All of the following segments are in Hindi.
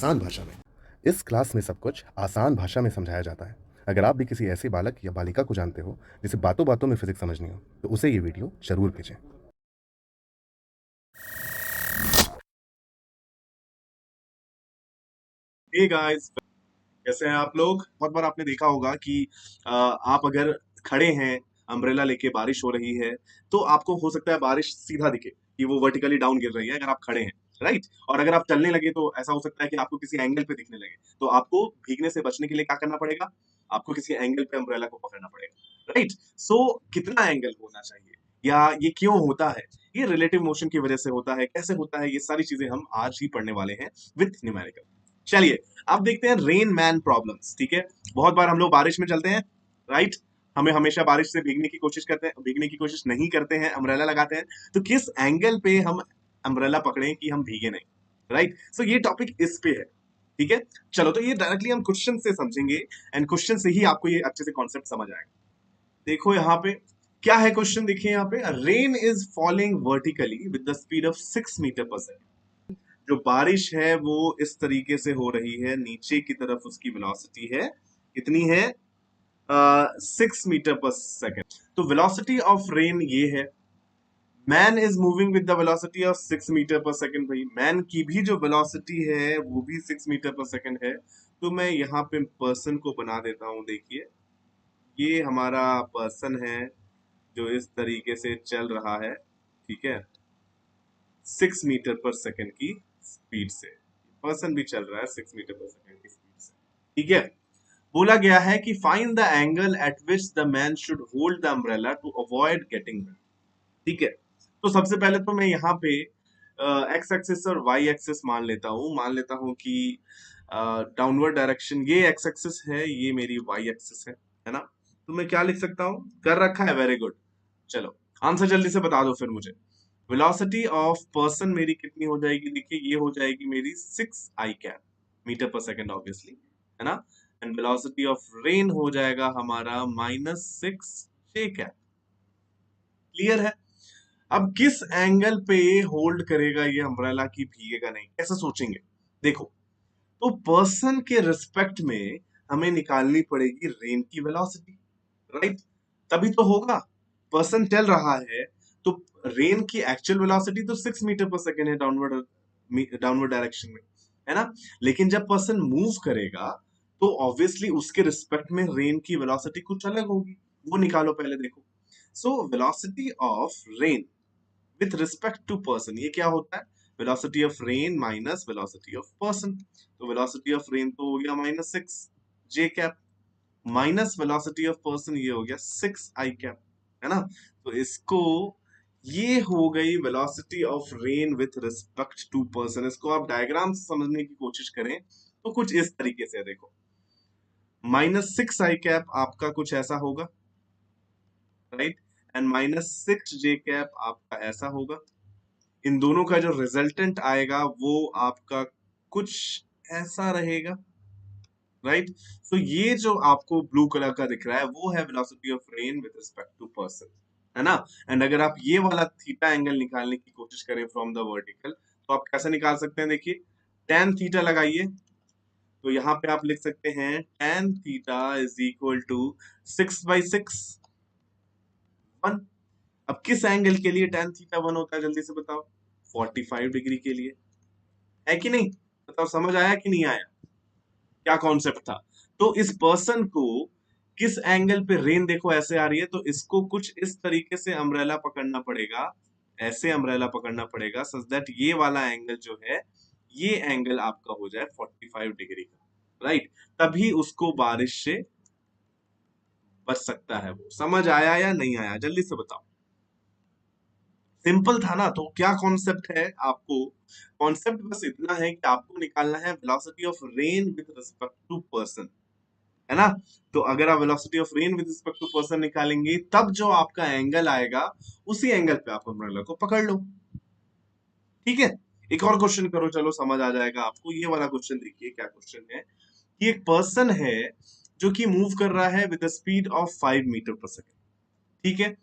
आसान भाषा में। इस क्लास में सब कुछ आसान भाषा में समझाया जाता है। अगर आप भी किसी ऐसे बालक या बालिका को जानते हो जिसे बातों बातों में फिजिक्स समझनी हो तो उसे ये वीडियो जरूर भेजें। हे गाइस, कैसे हैं आप लोग। बहुत बार आपने देखा होगा कि आप अगर खड़े हैं अम्ब्रेला लेके, बारिश हो रही है, तो आपको हो सकता है बारिश सीधा दिखे कि वो वर्टिकली डाउन गिर रही है अगर आप खड़े हैं, राइट। और अगर आप चलने लगे तो ऐसा हो सकता है कि आपको किसी एंगल पे दिखने लगे। तो आपको भीगने से बचने के लिए क्या करना पड़ेगा? आपको किसी एंगल पे अम्ब्रेला को पकड़ना पड़ेगा, राइट। सो कितना एंगल होना चाहिए या ये क्यों होता है? ये रिलेटिव मोशन की वजह से होता है। कैसे होता है? ये सारी चीजें हम आज ही पढ़ने वाले हैं विथ न्यूमेरिकल। चलिए, अब देखते हैं रेन मैन प्रॉब्लम्स। ठीक है, बहुत बार हम लोग बारिश में चलते हैं, राइट। हमें हमेशा बारिश से भीगने की कोशिश करते हैं, भीगने की कोशिश नहीं करते हैं, अम्ब्रेला लगाते हैं। तो किस एंगल पे हम अम्ब्रेला पकड़ें कि हम भीगे नहीं, राइट। सो ये टॉपिक इस पे है, ठीक है। चलो, तो ये डायरेक्टली हम क्वेश्चन से समझेंगे एंड क्वेश्चन से ही आपको ये अच्छे से कॉन्सेप्ट समझ आएगा। देखो यहाँ पे क्या है क्वेश्चन, देखिए यहाँ पे, rain is falling vertically with the speed of 6 metre per second. जो बारिश है वो इस तरीके से हो रही है, नीचे की तरफ उसकी वेलोसिटी है, कितनी है? 6 मीटर पर सेकेंड। तो वेलोसिटी ऑफ रेन ये है। Man is moving with the velocity of 6 metre per second. भाई, मैन की भी जो वेलोसिटी है वो भी 6 मीटर पर सेकेंड है। तो मैं यहाँ पे पर्सन को बना देता हूँ। देखिए, ये हमारा पर्सन है जो इस तरीके से चल रहा है, ठीक है, 6 मीटर पर सेकेंड की स्पीड से। पर्सन भी चल रहा है 6 मीटर पर सेकेंड की स्पीड से, ठीक है। बोला गया है कि find the angle at which the man should hold the umbrella to avoid getting wet. ठीक है, तो सबसे पहले तो मैं यहाँ पे एक्स एक्सिस और वाई एक्सिस मान लेता हूँ कि डाउनवर्ड डायरेक्शन ये एक्स एक्सिस है, ये मेरी वाई एक्सिस है ना। तो मैं क्या लिख सकता हूँ? कर रखा है, वेरी गुड। चलो, आंसर जल्दी से बता दो फिर मुझे। वेलोसिटी ऑफ पर्सन मेरी कितनी हो जाएगी? देखिए, ये हो जाएगी मेरी 6 I cap metre per second, obviously, है ना। एंड वेलोसिटी ऑफ रेन हो जाएगा हमारा -6 J कैप। क्लियर है? अब किस एंगल पे होल्ड करेगा ये अम्ब्रेला की भीगेगा नहीं, कैसे सोचेंगे? देखो, तो पर्सन के रिस्पेक्ट में हमें निकालनी पड़ेगी रेन की वेलोसिटी, राइट। तभी तो होगा। पर्सन चल रहा है तो रेन की एक्चुअल वेलोसिटी तो 6 मीटर पर सेकेंड है, डाउनवर्ड डायरेक्शन में, है ना। लेकिन जब पर्सन मूव करेगा तो ऑब्वियसली उसके रिस्पेक्ट में रेन की वेलोसिटी कुछ अलग होगी। वो निकालो पहले, देखो। So velocity of rain with respect to person, ये क्या होता है? Velocity of rain minus velocity of person. तो वेलोसिटी ऑफ रेन तो हो गया -6 J cap, minus velocity of person ये हो गया 6 I कैप, है ना। तो इसको, ये हो गई velocity of rain with respect to person. इसको आप डायग्राम से समझने की कोशिश करें तो कुछ इस तरीके से देखो, -6 I कैप आपका कुछ ऐसा होगा, राइट। एंड -6 J कैप आपका ऐसा होगा। इन दोनों का जो रिजल्टेंट आएगा वो आपका कुछ ऐसा रहेगा, राइट। सो ये जो आपको ब्लू कलर का दिख रहा है वो है velocity of rain with respect to person, है ना। एंड अगर आप ये वाला थीटा एंगल निकालने की कोशिश करें फ्रॉम द वर्टिकल, तो आप कैसे निकाल सकते हैं? देखिए, tan थीटा लगाइए, तो यहाँ पे आप लिख सकते हैं tan theta is equal to 6/6 1। अब किस एंगल के लिए tan थीटा 1 होता है, जल्दी से बताओ? 45 डिग्री के लिए, है कि नहीं? बताओ, समझ आया कि नहीं आया? क्या कॉन्सेप्ट था? तो इस पर्सन को किस एंगल पे रेन देखो ऐसे आ रही है, तो इसको कुछ इस तरीके से अम्ब्रेला पकड़ना पड़ेगा, ऐसे अम्ब्रेला पकड़ना पड़ेगा सच दैट ये वाला एंगल जो है, ये एंगल आपका हो जाए 45 डिग्री का, राइट। तभी उसको बारिश से बच सकता है वो। समझ आया या नहीं आया, जल्दी से बताओ। सिंपल था ना? तो क्या कॉन्सेप्ट है आपको? कॉन्सेप्ट बस इतना है कि आपको निकालना है velocity of rain with respect to person, है ना। तो अगर आप velocity of rain with respect to person निकालेंगे तब जो आपका एंगल आएगा उसी एंगल पे आप अम्ब्रेला को पकड़ लो, ठीक है। एक और क्वेश्चन करो, चलो समझ आ जाएगा आपको। ये वाला क्वेश्चन देखिए, क्या क्वेश्चन है कि एक पर्सन है जो कि मूव कर रहा है with speed of 5 metre per second, ठीक है।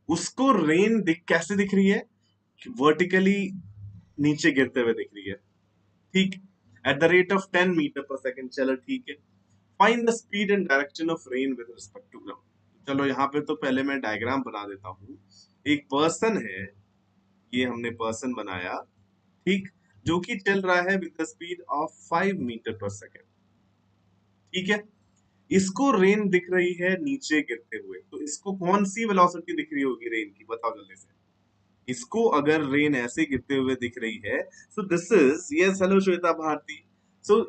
उसको रेन कैसे दिख रही है? वर्टिकली नीचे गिरते हुए दिख रही है, ठीक। At the rate of 10 metre per second, चलो ठीक है। Find the speed and direction of rain with respect to ground. चलो यहाँ पे तो पहले मैं डायग्राम बना देता हूँ। एक पर्सन है, ये हमने पर्सन बनाया, ठीक, जो कि चल रहा है with the speed of 5 metre per second, ठीक है। इसको रेन दिख रही है नीचे गिरते हुए, तो इसको कौन सी वेलोसिटी दिख रही होगी रेन की, बताओ जल्दी से। इसको अगर रेन ऐसे गिरते हुए दिख रही है, so this is, yes hello Shweta Bharti. So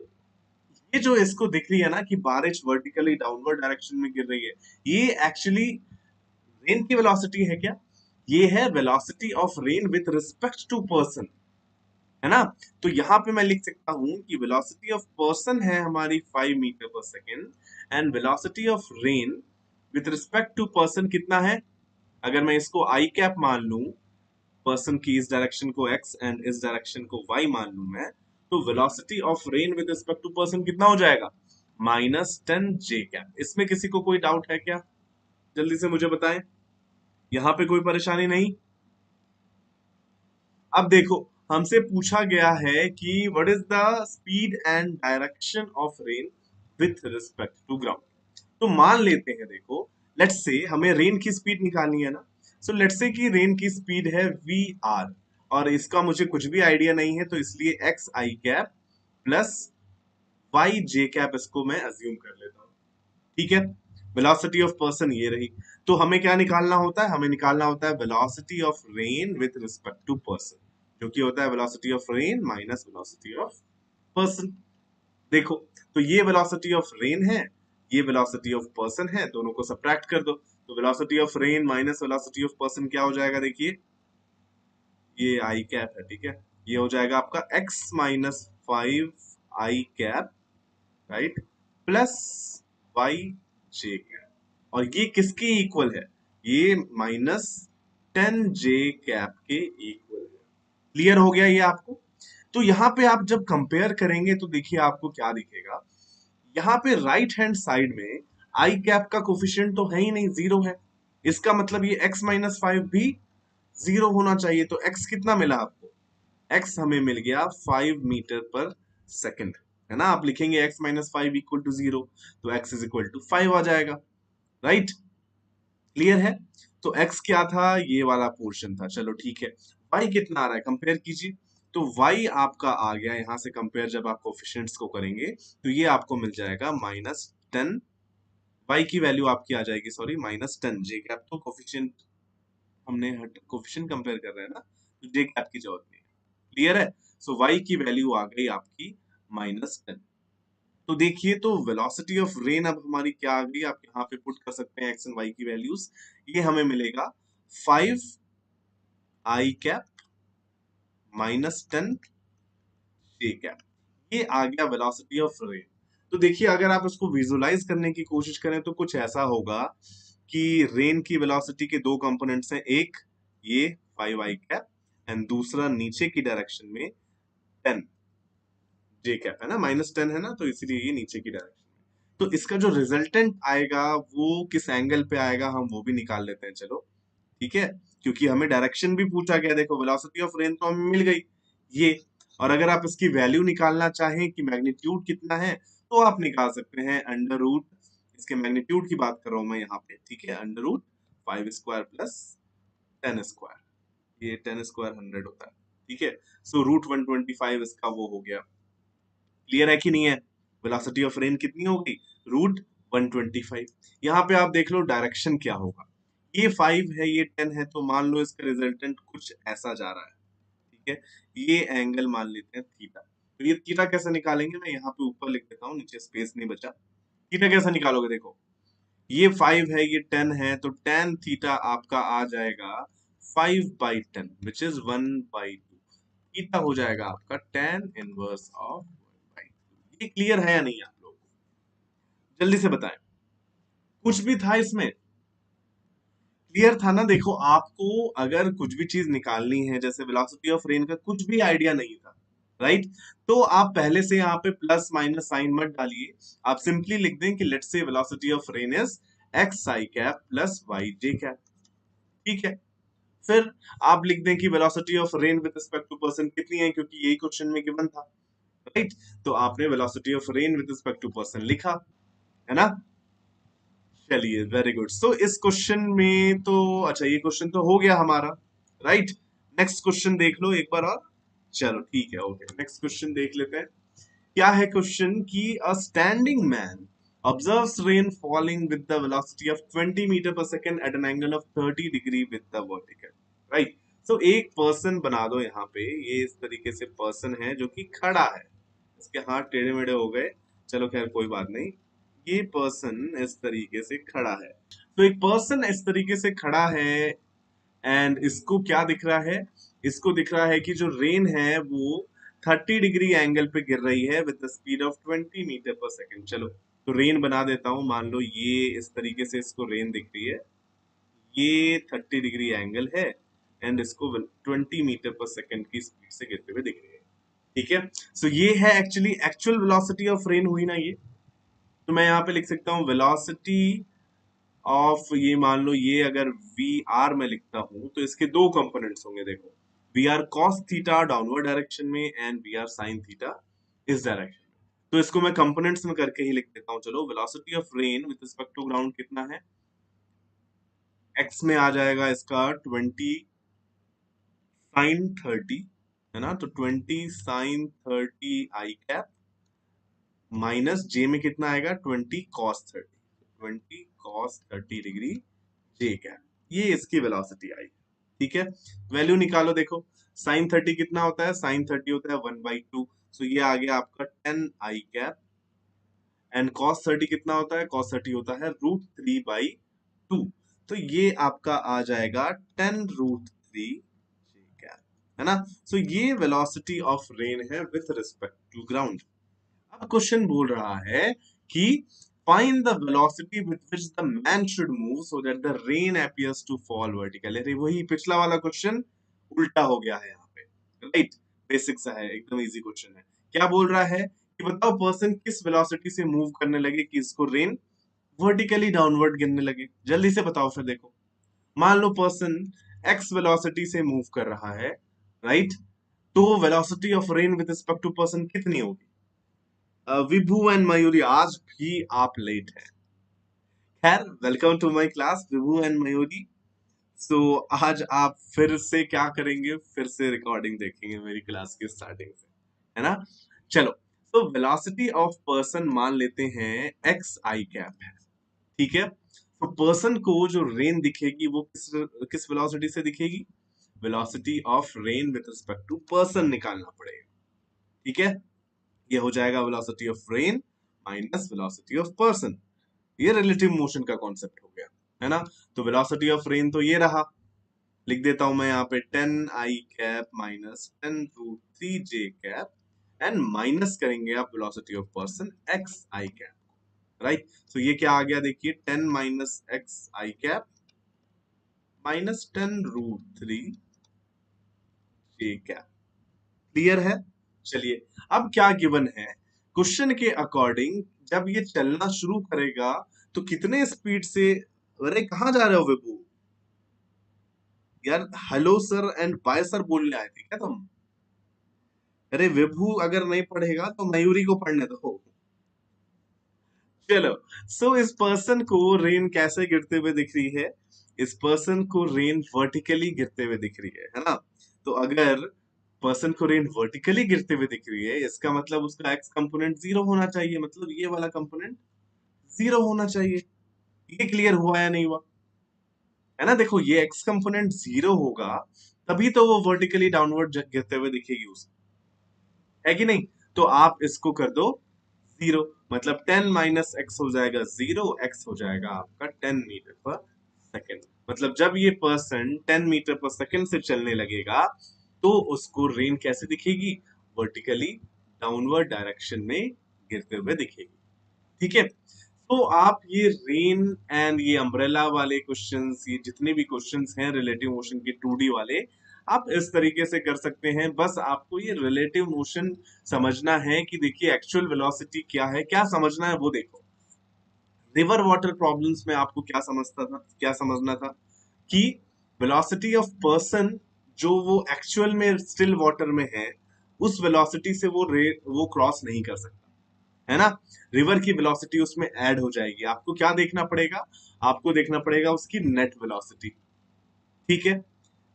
ये जो इसको दिख रही है ना कि बारिश वर्टिकली डाउनवर्ड डायरेक्शन में गिर रही है, ये एक्चुअली रेन की वेलोसिटी है क्या? ये है velocity of rain with respect to person, है ना। तो यहाँ पे मैं लिख सकता हूं कि वेलोसिटी ऑफ पर्सन है हमारी 5 metre per second, and velocity of rain with respect to person कितना है? अगर मैं इसको आई कैप मान लूं, पर्सन की इस डायरेक्शन को x एंड इस डायरेक्शन को y मान लूं मैं, तो velocity of rain with respect to person कितना हो जाएगा? -10 j कैप। इसमें किसी को कोई डाउट है क्या? जल्दी से मुझे बताएं, यहाँ पे कोई परेशानी नहीं। अब देखो, हमसे पूछा गया है कि what is the speed and direction of rain with respect to ground. तो मान लेते हैं, देखो, लेट्स से हमें रेन की स्पीड निकालनी है ना। सो लेट्स से कि रेन की स्पीड है वी आर, और इसका मुझे कुछ भी आइडिया नहीं है, तो इसलिए एक्स आई cap plus y j cap इसको मैं अज्यूम कर लेता हूँ, ठीक है। वेलोसिटी ऑफ पर्सन ये रही। तो हमें क्या निकालना होता है? हमें निकालना होता है velocity of rain with respect to person, जो कि होता है velocity of rain minus velocity of person. देखो, तो ये वेलोसिटी ऑफ रेन है, ये वेलोसिटी ऑफ पर्सन है, दोनों को सब्ट्रैक्ट कर दो, तो velocity of rain minus velocity of person क्या हो जाएगा? देखिए, ये आई कैप है, ठीक है। ये हो जाएगा आपका x माइनस 5 आई cap, right, plus y j cap. और ये किसके इक्वल है? ये -10 j कैप के इक्वल है। क्लियर हो गया ये आपको? तो यहाँ पे आप जब कंपेयर करेंगे तो देखिए आपको क्या दिखेगा। यहाँ पे राइट हैंड साइड में आई कैप का कोफिशिएंट तो है ही नहीं, जीरो है। इसका मतलब ये x-5 भी जीरो होना चाहिए। तो x कितना मिला आपको? x हमें मिल गया 5 मीटर पर सेकंड, है ना। आप लिखेंगे x-5 इक्वल टू 0, तो x इज इक्वल टू 5 आ जाएगा, राइट। क्लियर है? तो x क्या था? ये वाला पोर्शन था, चलो ठीक है। y कितना आ रहा है, कंपेयर कीजिए। तो y आपका आ गया यहां से कंपेयर, जब आप कोफिशिएंट्स को करेंगे तो ये आपको मिल जाएगा -10। y की वैल्यू आपकी आ जाएगी, सॉरी, -10 j कैप। तो कोफिशिएंट हमने कोफिशिएंट कंपेयर कर रहे हैं ना, तो j कैप की जरूरत नहीं है। क्लियर है? सो y की वैल्यू आ गई आपकी -10। तो देखिए, तो वेलोसिटी ऑफ रेन अब हमारी क्या आ गई, आप यहाँ पे पुट कर सकते हैं एक्स एंड वाई की वैल्यूज। ये हमें मिलेगा 5 आई कैप -10 जे कैप। ये आ गया वेलोसिटी ऑफ रेन। तो देखिए, अगर आप इसको विजुलाइज करने की कोशिश करें तो कुछ ऐसा होगा कि रेन की वेलोसिटी के दो कंपोनेंट्स हैं, एक ये 5 आई कैप एंड दूसरा नीचे की डायरेक्शन में 10 जे कैप, है ना। -10 है ना, तो इसीलिए ये नीचे की डायरेक्शन। तो इसका जो रिजल्टेंट आएगा वो किस एंगल पे आएगा, हम वो भी निकाल लेते हैं, चलो ठीक है। क्योंकि हमें डायरेक्शन भी पूछा गया, देखो वेलोसिटी ऑफ रेन तो हमें मिल गई ये, और अगर आप इसकी वैल्यू निकालना चाहें कि मैग्नीट्यूड कितना है, तो आप निकाल सकते हैं अंडर रूट, इसके मैग्नीट्यूड की बात कर रहा हूं मैं यहाँ पे, ठीक है, under root 5 square plus 10 square, ये 10 स्क्वायर 100 होता है, ठीक है। सो रूट 125 इसका वो हो गया। क्लियर है कि नहीं है? वेलोसिटी ऑफ रेन कितनी हो गई? रूट 125। यहाँ पे आप देख लो डायरेक्शन क्या होगा, ये 5 है, ये 10 है, तो मान लो इसका रिजल्टेंट कुछ ऐसा जा रहा है, ठीक है। ये एंगल मान लेते हैं थीटा। तो ये थीटा कैसे निकालेंगे, मैं यहाँ पे ऊपर लिख देता हूँ, नीचे स्पेस नहीं बचा। थीटा कैसे निकालोगे? देखो, ये 5 है, ये 10 है, तो tan थीटा आपका आ जाएगा 5/10 विच इज 1/2। थीटा हो जाएगा आपका tan इनवर्स ऑफ 1/2। ये क्लियर है या नहीं आप लोग? जल्दी से बताएं, कुछ भी था इसमें? क्लियर था ना? देखो, आपको अगर कुछ भी चीज निकालनी है, जैसे वेलोसिटी ऑफ रेन का कुछ भी आइडिया नहीं था, राइट, तो आप पहले से यहाँ पे प्लस माइनस साइन मत डालिए। आप सिंपली लिख दें कि let's say velocity of rain is x I cap plus y j cap, ठीक है। फिर आप लिख दें कि velocity of rain with respect to person कितनी है, क्योंकि यही क्वेश्चन में गिवन था। राइट। तो आपने velocity of rain with respect to person लिखा, है ना। चलिए वेरी गुड। सो इस क्वेश्चन में तो अच्छा ये क्वेश्चन तो हो गया हमारा, राइट। नेक्स्ट क्वेश्चन देख लो एक बार और। चलो ठीक है, ओके, नेक्स्ट क्वेश्चन देख लेते हैं। क्या है क्वेश्चन कि a standing man observes rain falling with the velocity of 20 meter per second at an angle of 30 degree with the vertical, right। so एक पर्सन बना दो यहाँ पे, ये इस तरीके से पर्सन है जो कि खड़ा है, इसके हाथ टेढ़े मेढ़े हो गए, चलो खैर कोई बात नहीं। ये पर्सन इस तरीके से खड़ा है, तो एक पर्सन इस तरीके से खड़ा है एंड इसको क्या दिख रहा है, इसको दिख रहा है कि जो रेन है वो 30 डिग्री एंगल पे गिर रही है with the speed of 20 metre per second. चलो तो रेन बना देता हूं, मान लो ये इस तरीके से इसको रेन दिख रही है, ये 30 डिग्री एंगल है एंड इसको 20 मीटर पर सेकंड की स्पीड से गिरते हुए दिख रही है, ठीक है। सो ये है actually actual velocity of rain हुई ना ये। तो मैं यहाँ पे लिख सकता हूँ वेलोसिटी ऑफ, ये मान लो ये अगर वी आर में लिखता हूं तो इसके दो कंपोनेंट्स होंगे, देखो V R cos theta downward direction में and V R sine theta इस डायरेक्शन में। तो इसको मैं कंपोनेंट्स में करके ही लिख देता हूं। चलो velocity of rain with respect to ground कितना है, एक्स में आ जाएगा इसका 20 साइन 30, है ना, तो 20 साइन 30 आई कैप माइनस जे में कितना आएगा 20 कॉस 30, 20 कॉस 30 डिग्री जे कैप, ये इसकी वेलोसिटी आई, ठीक है। वैल्यू निकालो, देखो साइन 30 कितना होता है, साइन 30 होता है 1/2, सो ये आ गया आपका 10 आई कैप एंड कॉस 30 कितना होता है, कॉस 30 होता है √3/2, तो ये आपका आ जाएगा 10√3 जे कैप, है ना। सो ये वेलोसिटी ऑफ रेन है विथ रिस्पेक्ट टू ग्राउंड। अब क्वेश्चन बोल रहा है कि find the velocity with which the man should move so that the rain appears to fall vertically। अरे वही पिछला वाला क्वेश्चन उल्टा हो गया है यहाँ पे, राइट। बेसिक सा है, एकदम इजी क्वेश्चन है। क्या बोल रहा है कि बताओ पर्सन किस वेलोसिटी से मूव करने लगे कि इसको रेन वर्टिकली डाउनवर्ड गिरने लगे, जल्दी से बताओ फिर। देखो मान लो पर्सन एक्स वेलोसिटी से मूव कर रहा है, राइट, तो velocity of rain with respect to person कितनी होगी। विभू एंड मयूरी आज भी आप लेट हैं। खैर welcome to my class Vibhu and Mayuri. So आज आप फिर से क्या करेंगे, फिर से रिकॉर्डिंग देखेंगे मेरी क्लास की स्टार्टिंग से, है ना। चलो तो वेलोसिटी ऑफ पर्सन मान लेते हैं एक्स आई कैप है, ठीक है। तो पर्सन को जो रेन दिखेगी वो किस किस वेलोसिटी से दिखेगी, velocity of rain with respect to person निकालना पड़ेगा, ठीक है। ये हो जाएगा velocity of rain minus velocity of person, ये रिलेटिव मोशन का कॉन्सेप्ट हो गया, है ना। तो वेलोसिटी ऑफ रेन तो ये रहा, लिख देता हूं मैं यहाँ पे 10 I cap minus 10√3 J cap and minus करेंगे आप velocity of person x I cap, right. So ये क्या आ गया, देखिए 10 माइनस एक्स आई cap minus 10√3 J cap, clear है। चलिए अब क्या गिवन है, क्वेश्चन के अकॉर्डिंग जब ये चलना शुरू करेगा तो कितने स्पीड से, अरे कहाँ जा रहे हो विभू यार, hello sir and bye sir बोलने आए थे क्या तुम। अरे विभू अगर नहीं पढ़ेगा तो मयूरी को पढ़ने दो। चलो सो इस पर्सन को रेन कैसे गिरते हुए दिख रही है, इस पर्सन को रेन वर्टिकली गिरते हुए दिख रही है ना। तो अगर पर्सन को रेन वर्टिकली गिरते हुए दिख रही है इसका मतलब उसका एक्स कंपोनेंट 0 होना चाहिए, मतलब ये वाला कंपोनेंट 0 होना चाहिए। ये क्लियर हुआ या नहीं हुआ, है ना। देखो ये एक्स कंपोनेंट 0 होगा तभी तो वो वर्टिकली डाउनवर्ड गिरते हुए दिखेगी उसको, है कि नहीं। तो आप इसको कर दो 0, मतलब 10 माइनस एक्स हो जाएगा 0, एक्स हो जाएगा आपका 10 मीटर पर सेकेंड। मतलब जब ये पर्सन 10 मीटर पर सेकेंड से चलने लगेगा तो उसको रेन कैसे दिखेगी, वर्टिकली डाउनवर्ड डायरेक्शन में गिरते हुए दिखेगी, ठीक है। तो आप ये रेन एंड ये अम्ब्रेला वाले क्वेश्चंस, ये जितने भी क्वेश्चंस हैं रिलेटिव मोशन के 2D वाले, आप इस तरीके से कर सकते हैं। बस आपको ये रिलेटिव मोशन समझना है कि देखिए एक्चुअल वेलोसिटी क्या है, क्या समझना है वो देखो। रिवर वाटर प्रॉब्लम्स में आपको क्या समझता था, क्या समझना था कि वेलोसिटी ऑफ पर्सन जो वो एक्चुअल में स्टिल वाटर में है उस वेलोसिटी से वो क्रॉस नहीं कर सकता, है ना। रिवर की वेलोसिटी उसमें ऐड हो जाएगी। आपको क्या देखना पड़ेगा? आपको देखना पड़ेगा उसकी नेट वेलोसिटी, ठीक है।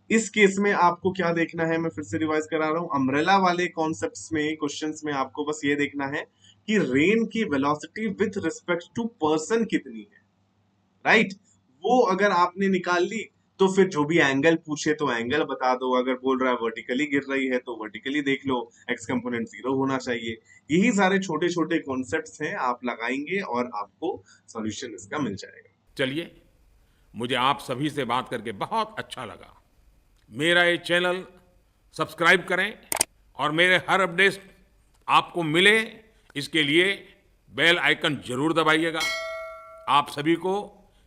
इस केस में आपको क्या देखना है, मैं फिर से रिवाइज करा रहा हूं, अम्ब्रेला वाले कॉन्सेप्ट्स में, क्वेश्चंस में आपको बस ये देखना है कि रेन की velocity with respect to person कितनी है, राइट। वो अगर आपने निकाल ली तो फिर जो भी एंगल पूछे तो एंगल बता दो, अगर बोल रहा है वर्टिकली गिर रही है तो वर्टिकली देख लो, एक्स कंपोनेंट 0 होना चाहिए। यही सारे छोटे छोटे कॉन्सेप्ट्स हैं, आप लगाएंगे और आपको सॉल्यूशन इसका मिल जाएगा। चलिए, मुझे आप सभी से बात करके बहुत अच्छा लगा। मेरा ये चैनल सब्सक्राइब करें और मेरे हर अपडेट आपको मिले, इसके लिए बेल आइकन जरूर दबाइएगा। आप सभी को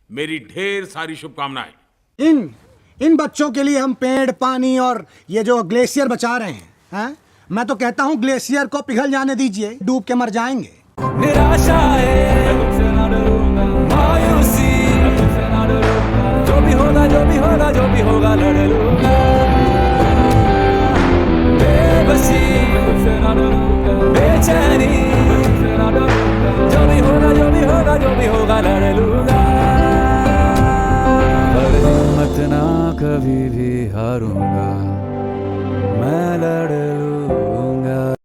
मेरी ढेर सारी शुभकामनाएं। इन इन बच्चों के लिए हम पेड़, पानी और ये जो ग्लेशियर बचा रहे हैं? मैं तो कहता हूँ ग्लेशियर को पिघल जाने दीजिए, डूब के मर जाएंगे। निराशा है, तुमसे ना डरूंगा, मायूसी, तुमसे ना डरूंगा, जो भी होगा जो भी होगा जो भी होगा लड़ लूंगा, बेबसी, तुमसे ना डरूंगा, बेचैनी, तुमसे ना डरूंगा, जो भी होगा जो भी होगा जो भी होगा लड़ लूंगा, पर हिम्मत ना कभी भी हारूंगा।